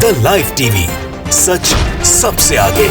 The live TV, सच सबसे आगे।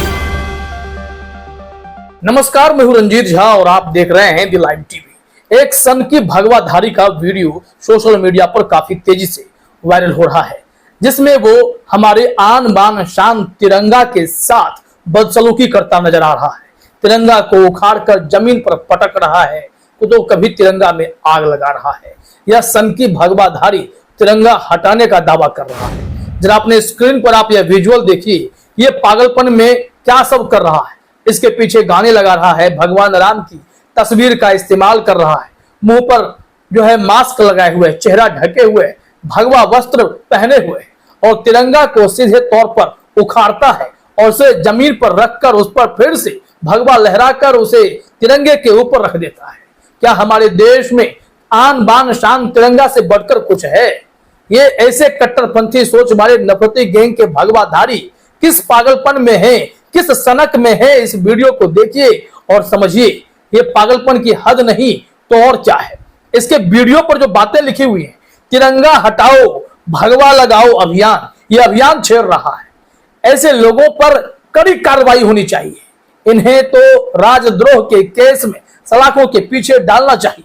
नमस्कार, मैं हूं रंजीत झा और आप देख रहे हैं द लाइव टीवी। एक सन की भगवाधारी का वीडियो सोशल मीडिया पर काफी तेजी से वायरल हो रहा है, जिसमें वो हमारे आन बान शान तिरंगा के साथ बदसलूकी करता नजर आ रहा है। तिरंगा को उखाड़कर जमीन पर पटक रहा है तो कभी तिरंगा में आग लगा रहा है। यह सन की भगवाधारी तिरंगा हटाने का दावा कर रहा है। जरा अपने स्क्रीन पर आप यह विजुअल देखिए, ये पागलपन में क्या सब कर रहा है। इसके पीछे गाने लगा रहा है, भगवान राम की तस्वीर का इस्तेमाल कर रहा है, मुंह पर जो है मास्क लगाए हुए, चेहरा ढके हुए, भगवा वस्त्र पहने हुए और तिरंगा को सीधे तौर पर उखाड़ता है और उसे जमीन पर रखकर उस पर फिर से भगवा लहराकर उसे तिरंगे के ऊपर रख देता है। क्या हमारे देश में आन बान शान तिरंगा से बढ़कर कुछ है? ये ऐसे कट्टरपंथी सोच वाले नफरती गैंग के भगवाधारी किस पागलपन में है, किस सनक में है, इस वीडियो को देखिए और समझिए। ये पागलपन की हद नहीं तो और क्या है। इसके वीडियो पर जो बातें लिखी हुई हैं, तिरंगा हटाओ भगवा लगाओ अभियान, ये अभियान छेड़ रहा है। ऐसे लोगों पर कड़ी कार्रवाई होनी चाहिए। इन्हें तो राजद्रोह के केस में सलाखों के पीछे डालना चाहिए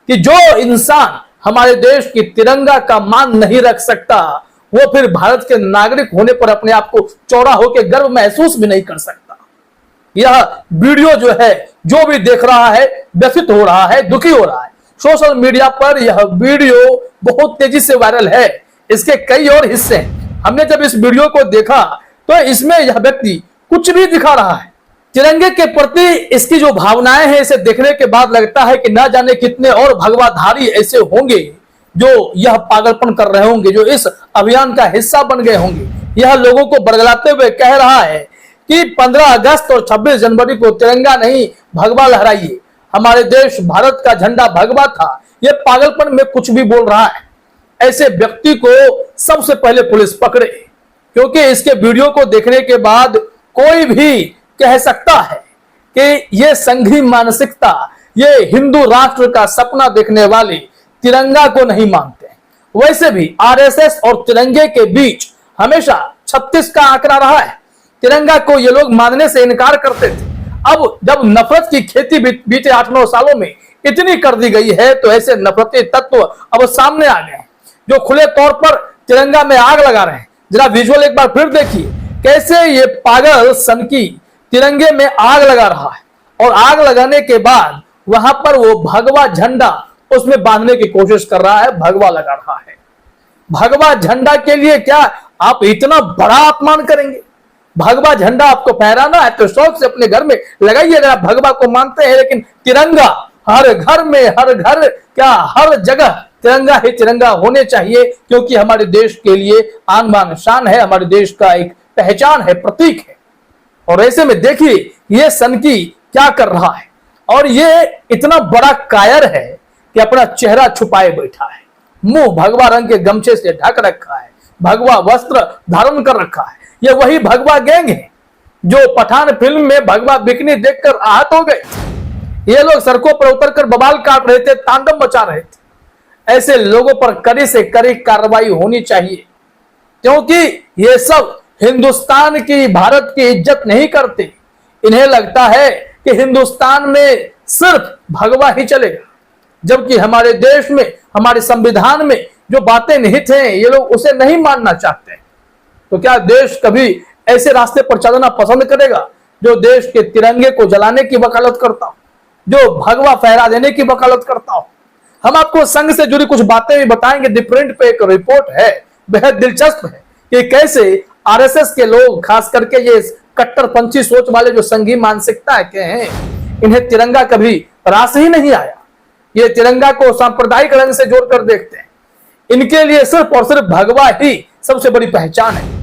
कि जो इंसान हमारे देश की तिरंगा का मान नहीं रख सकता, वो फिर भारत के नागरिक होने पर अपने आप को चौड़ा होकर गर्व महसूस भी नहीं कर सकता। यह वीडियो जो है, जो भी देख रहा है व्यथित हो रहा है, दुखी हो रहा है। सोशल मीडिया पर यह वीडियो बहुत तेजी से वायरल है। इसके कई और हिस्से हैं। हमने जब इस वीडियो को देखा तो इसमें यह व्यक्ति कुछ भी दिखा रहा है। तिरंगे के प्रति इसकी जो भावनाएं हैं, इसे देखने के बाद लगता है कि ना जाने कितने और भगवाधारी ऐसे होंगे जो यह पागलपन कर रहे होंगे, जो इस अभियान का हिस्सा बन गए होंगे। यह लोगों को बरगलाते हुए कह रहा है कि 15 अगस्त और 26 जनवरी को तिरंगा नहीं भगवा लहराइए, हमारे देश भारत का झंडा भगवा था। यह पागलपन में कुछ भी बोल रहा है। ऐसे व्यक्ति को सबसे पहले पुलिस पकड़े, क्योंकि इसके वीडियो को देखने के बाद कोई भी कह सकता है कि ये संघी मानसिकता, ये हिंदू राष्ट्र का सपना देखने वाले तिरंगा को नहीं मानते। वैसे भी आरएसएस और तिरंगे के बीच हमेशा 36 का आंकड़ा रहा है। तिरंगा को ये लोग मानने से इनकार करते थे। अब जब नफरत की खेती बीते 8-9 सालों में इतनी कर दी गई है, तो ऐसे नफरती तत्व अब सामने आ गए हैं जो खुले तौर पर तिरंगा में आग लगा रहे हैं। जरा विजुअल एक बार फिर देखिए, कैसे ये पागल सनकी तिरंगे में आग लगा रहा है और आग लगाने के बाद वहां पर वो भगवा झंडा उसमें बांधने की कोशिश कर रहा है, भगवा लगा रहा है। भगवा झंडा के लिए क्या आप इतना बड़ा अपमान करेंगे? भगवा झंडा आपको फहराना है तो शौक से अपने घर में लगाइए अगर आप भगवा को मानते हैं, लेकिन तिरंगा हर घर में, हर घर क्या हर जगह तिरंगा ही तिरंगा होने चाहिए, क्योंकि हमारे देश के लिए आन बान शान है, हमारे देश का एक पहचान है, प्रतीक है। और ऐसे में देखिए ये सनकी क्या कर रहा है, और ये इतना बड़ा कायर है कि अपना चेहरा छुपाए बैठा है, मुंह भगवा रंग के गमछे से ढक रखा है, भगवा वस्त्र धारण कर रखा है। ये वही भगवा गैंग है जो पठान फिल्म में भगवा बिकनी देखकर आहत हो गए। ये लोग सड़कों पर उतरकर बवाल काट रहे थे, तांडव मचा रहे थे। ऐसे लोगों पर कड़ी से कड़ी कार्रवाई होनी चाहिए, क्योंकि ये सब हिंदुस्तान की, भारत की इज्जत नहीं करते। इन्हें लगता है कि हिंदुस्तान में सिर्फ भगवा ही चलेगा, जबकि हमारे देश में, हमारे संविधान में जो बातें निहित हैं, ये लोग उसे नहीं मानना चाहते। तो क्या देश कभी ऐसे रास्ते पर चलना पसंद करेगा जो देश के तिरंगे को जलाने की वकालत करता हो, जो भगवा फहरा देने की वकालत करता हो? हम आपको संघ से जुड़ी कुछ बातें भी बताएंगे। द प्रिंट पे एक रिपोर्ट है, बेहद दिलचस्प है कि कैसे आरएसएस के लोग, खास करके ये कट्टरपंथी सोच वाले जो संघी मानसिकता के हैं, इन्हें तिरंगा कभी रास ही नहीं आया। ये तिरंगा को सांप्रदायिक रंग से जोड़कर देखते हैं। इनके लिए सिर्फ और सिर्फ भगवा ही सबसे बड़ी पहचान है।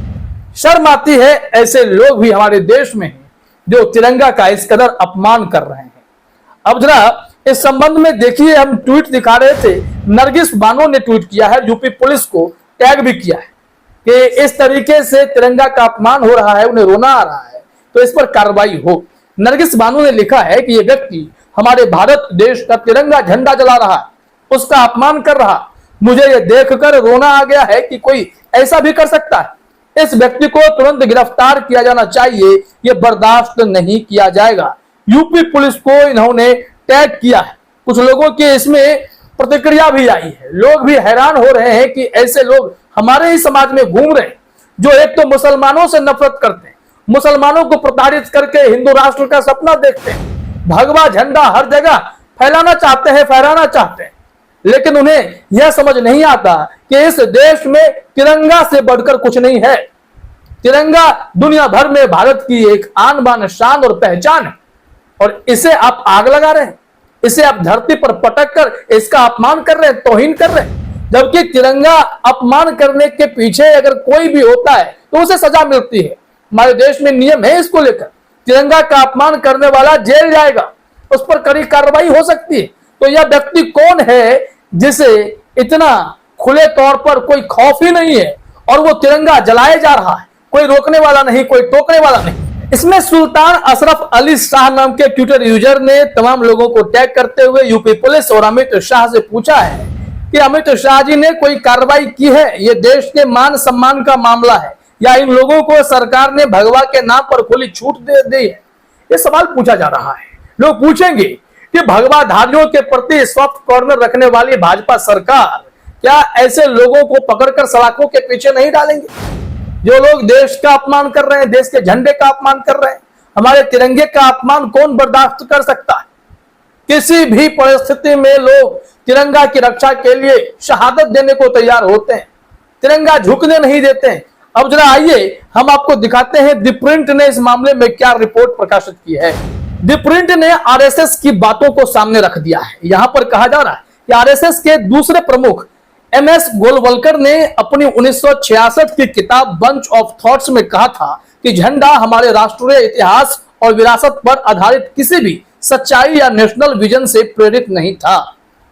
शर्म आती है ऐसे लोग भी हमारे देश में हैं जो तिरंगा का इस कदर अपमान कर रहे हैं। अब जरा इस संबंध में देखिए, हम ट्वीट दिखा रहे थे, नरगिस बानो ने ट्वीट किया है, यूपी पुलिस को टैग भी किया है कि इस तरीके से तिरंगा का अपमान हो रहा है, उन्हें रोना आ रहा है, तो इस पर कार्रवाई हो। नरगिस बानो ने लिखा है कि यह व्यक्ति हमारे भारत देश का तिरंगा झंडा जला रहा है, उसका अपमान कर रहा। मुझे यह देखकर रोना आ गया है कि कोई ऐसा भी कर सकता है। इस व्यक्ति को तुरंत गिरफ्तार किया जाना चाहिए, ये बर्दाश्त नहीं किया जाएगा। यूपी पुलिस को इन्होंने टैग किया है। कुछ लोगों की इसमें प्रतिक्रिया भी आई है। लोग भी हैरान हो रहे हैं कि ऐसे लोग हमारे ही समाज में घूम रहे हैं, जो एक तो मुसलमानों से नफरत करते हैं, मुसलमानों को प्रताड़ित करके हिंदू राष्ट्र का सपना देखते हैं, भगवा झंडा हर जगह फैलाना चाहते हैं, फहराना चाहते हैं, लेकिन उन्हें यह समझ नहीं आता कि इस देश में तिरंगा से बढ़कर कुछ नहीं है। तिरंगा दुनिया भर में भारत की एक आन बान शान और पहचान है, और इसे आप आग लगा रहे हैं, इसे आप धरती पर पटक कर इसका अपमान कर रहे हैं, तौहीन कर रहे हैं। जबकि तिरंगा अपमान करने के पीछे अगर कोई भी होता है तो उसे सजा मिलती है। हमारे देश में नियम है इसको लेकर, तिरंगा का अपमान करने वाला जेल जाएगा, उस पर कड़ी कार्रवाई हो सकती है। तो यह व्यक्ति कौन है जिसे इतना खुले तौर पर कोई खौफ ही नहीं है और वो तिरंगा जलाए जा रहा है, कोई रोकने वाला नहीं, कोई टोकने वाला नहीं। इसमें सुल्तान अशरफ अली शाह नाम के ट्विटर यूजर ने तमाम लोगों को टैग करते हुए यूपी पुलिस और अमित शाह से पूछा है कि अमित शाह जी ने कोई कार्रवाई की है, ये देश के मान सम्मान का मामला है, या इन लोगों को सरकार ने भगवा के नाम पर खुली छूट दे दी है। ये सवाल पूछा जा रहा है। लोग पूछेंगे कि भगवाधारियों के प्रति सॉफ्ट कॉर्नर रखने वाली भाजपा सरकार क्या ऐसे लोगों को पकड़कर सलाखों के पीछे नहीं डालेंगे? जो लोग देश का अपमान कर रहे हैं, देश के झंडे का अपमान कर रहे हैं, हमारे तिरंगे का अपमान कौन बर्दाश्त कर सकता है? किसी भी परिस्थिति में लोग तिरंगा की रक्षा के लिए शहादत देने को तैयार होते हैं, तिरंगा झुकने नहीं देते हैं। अब जरा आइए हम आपको दिखाते हैं द प्रिंट ने इस मामले में क्या रिपोर्ट प्रकाशित की है। द प्रिंट ने आरएसएस की बातों को सामने रख दिया है। यहां पर कहा जा रहा है कि आरएसएस के दूसरे प्रमुख एमएस गोलवलकर ने अपनी 1966 की किताब बंच ऑफ थॉट्स में कहा था कि झंडा हमारे राष्ट्रीय इतिहास और विरासत पर आधारित किसी भी सच्चाई या नेशनल विजन से प्रेरित नहीं था।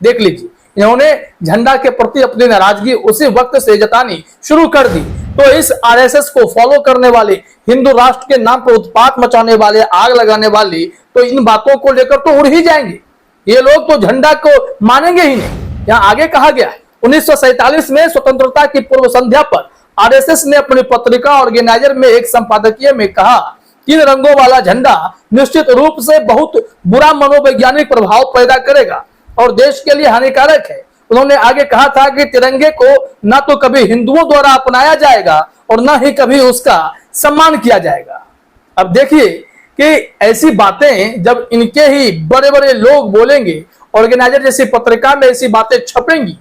देख लीजिए, इन्होंने झंडा के प्रति अपनी नाराजगी उसी वक्त से जतानी शुरू कर दी। तो इस आरएसएस को फॉलो करने वाले, हिंदू राष्ट्र के नाम पर उत्पात मचाने वाले, आग लगाने वाले तो इन बातों को लेकर तो उड़ ही जाएंगे। ये लोग तो झंडा को मानेंगे ही नहीं। यहाँ आगे कहा गया है 1947 में स्वतंत्रता की पूर्व संध्या पर आरएसएस ने अपनी पत्रिका ऑर्गेनाइजर में एक संपादकीय में कहा, 3 रंगों वाला झंडा निश्चित रूप से बहुत बुरा मनोवैज्ञानिक प्रभाव पैदा करेगा और देश के लिए हानिकारक है। उन्होंने आगे कहा था कि तिरंगे को न तो कभी हिंदुओं द्वारा अपनाया जाएगा और न ही कभी उसका सम्मान किया जाएगा। अब देखिए कि ऐसी बातें जब इनके ही बड़े बड़े लोग बोलेंगे, ऑर्गेनाइजर जैसी पत्रिका में ऐसी बातें छपेंगी,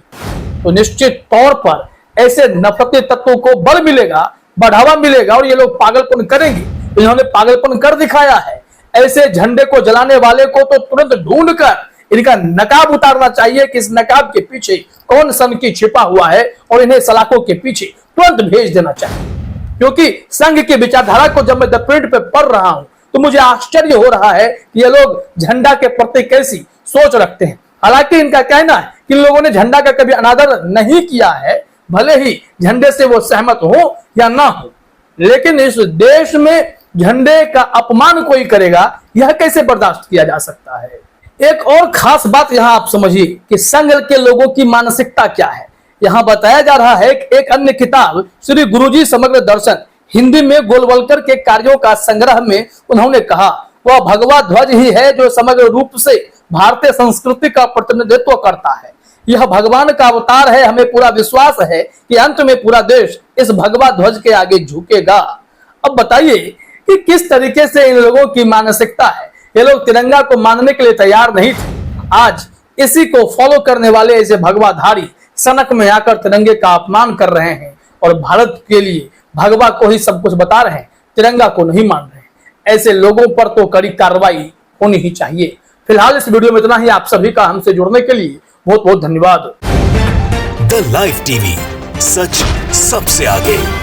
तो निश्चित तौर पर ऐसे नफरती तत्वों को बल मिलेगा, बढ़ावा मिलेगा और ये लोग पागलपन करेंगे। इन्होंने पागलपन कर दिखाया है। ऐसे झंडे को जलाने वाले को तो तुरंत ढूंढकर इनका नकाब उतारना चाहिए कि इस नकाब के पीछे कौन सनकी छिपा हुआ है और इन्हें सलाखों के पीछे तुरंत भेज देना चाहिए। क्योंकि संघ की विचारधारा को जब मैं द प्रिंट पे पढ़ रहा हूं तो मुझे आश्चर्य हो रहा है कि ये लोग झंडा के प्रति कैसी सोच रखते हैं। हालांकि इनका कहना है कि लोगों ने झंडा का कभी अनादर नहीं किया है, भले ही झंडे से वो सहमत हो या ना हो, लेकिन इस देश में झंडे का अपमान कोई करेगा, यह कैसे बर्दाश्त किया जा सकता है। एक और खास बात यहां आप समझिए कि संघ के लोगों की मानसिकता क्या है। यहां बताया जा रहा है कि एक अन्य किताब श्री गुरुजी समग्र दर्शन हिंदी में गोलवलकर के कार्यों का संग्रह में उन्होंने कहा, वह भगवा ध्वज ही है जो समग्र रूप से भारतीय संस्कृति का प्रतिनिधित्व करता है। यह भगवान का अवतार है। हमें पूरा विश्वास है कि अंत में पूरा देश इस भगवा ध्वज के आगे झुकेगा। अब बताइए कि किस तरीके से इन लोगों की मानसिकता है। ये लोग तिरंगा को मानने के लिए तैयार नहीं थे। आज इसी को फॉलो करने वाले ऐसे भगवाधारी सनक में आकर तिरंगे का अपमान कर रहे हैं और भारत के लिए भगवा को ही सब कुछ बता रहे हैं, तिरंगा को नहीं मान रहे हैं। ऐसे लोगों पर तो कड़ी कार्रवाई होनी ही चाहिए। फिलहाल इस वीडियो में इतना ही। आप सभी का हमसे जुड़ने के लिए बहुत बहुत धन्यवाद। द लाइव टीवी, सच सबसे आगे।